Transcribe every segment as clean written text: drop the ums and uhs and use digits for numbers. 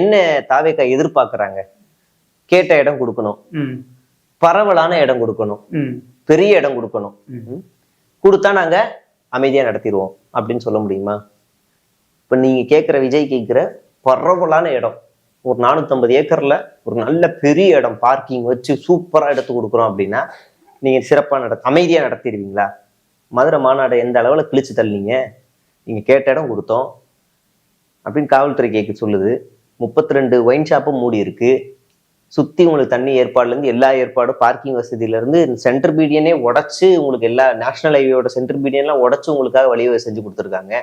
என்ன தாவேக்கா எதிர்பார்க்கறாங்க? கேட்ட இடம் கொடுக்கணும், பரவலான இடம் கொடுக்கணும், பெரிய இடம் கொடுக்கணும். கொடுத்தா நாங்க அமைதியா நடத்திடுவோம் அப்படின்னு சொல்ல முடியுமா? இப்ப நீங்க கேட்கிற விஜய் கேட்கிற பரவலான இடம், ஒரு 450 ஏக்கர்ல ஒரு நல்ல பெரிய இடம் பார்க்கிங் வச்சு சூப்பரா எடுத்து கொடுக்குறோம் அப்படின்னா நீங்க சிறப்பா அமைதியா நடத்திடுவீங்களா? மதுரை மாநாடு எந்த அளவுல கிழிச்சு தள்ளீங்க? நீங்க கேட்ட இடம் கொடுத்தோம் அப்படின்னு காவல்துறை கேட்க சொல்லுது. 32 ஒயின் ஷாப்பும் மூடி இருக்கு. சுத்தி உங்களுக்கு தண்ணி ஏற்பாடுல இருந்து எல்லா ஏற்பாடும், பார்க்கிங் வசதியில இருந்து சென்டர் பீடியனே உடைச்சு உங்களுக்கு எல்லா நேஷனல் ஹைவேயோட சென்டர் பீடியன்லாம் உடைச்சு உங்களுக்காக வழிவகை செஞ்சு கொடுத்துருக்காங்க.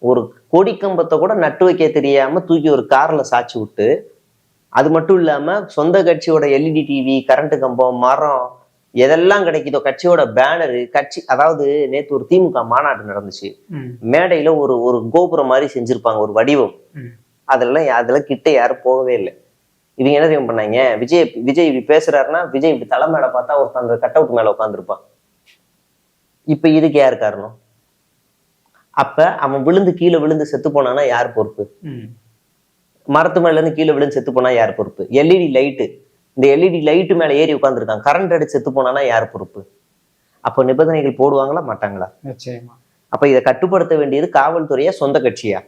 ஒரு கொடி கம்பத்தை கூட நட்டு வைக்க தெரியாம தூக்கி ஒரு கார்ல சாச்சு விட்டு, அது மட்டும் இல்லாம சொந்த கட்சியோட எல்இடி டிவி, கரண்ட் கம்பம், மரம் எதெல்லாம் கிடைக்குதோ, கட்சியோட பேனரு, கட்சி அதாவது நேத்து ஒரு திமுக மாநாடு நடந்துச்சு. மேடையில ஒரு ஒரு கோபுரம் மாதிரி செஞ்சிருப்பாங்க, ஒரு வடிவம். அதெல்லாம் கிட்ட யாரும் போகவே இல்லை. இவங்க என்ன தெரியும் பண்ணாங்க? விஜய் இப்படி பேசுறாருன்னா விஜய் இப்படி தலை மேல பார்த்தா ஒருத்தன் அந்த கட் அவுட் மேல உட்காந்துருப்பான். இப்ப இதுக்கு யாரு காரணம்? அப்ப அவன் கீழே விழுந்து செத்து போனானா யார் பொறுப்பு? மரத்து மேல இருந்து கீழே விழுந்து செத்து போனா யார் பொறுப்பு? எல்இடி லைட்டு, இந்த எல்இடி லைட்டு மேல ஏறி உட்காந்துருக்கான், கரண்ட் அடிச்சு செத்து போனானா யார் பொறுப்பு? அப்ப நிபந்தனைகள் போடுவாங்களா மாட்டாங்களா? நிச்சயமா. அப்ப இதை கட்டுப்படுத்த வேண்டியது காவல்துறையா சொந்த கட்சியா?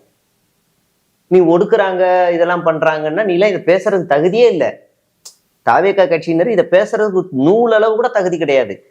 நீ ஒடுக்குறாங்க இதெல்லாம் பண்றாங்கன்னா நீ எல்லாம் இதை பேசுறது தகுதியே இல்லை. தாவேக்கா கட்சியினர் இதை பேசுறதுக்கு நூல் அளவு கூட தகுதி கிடையாது.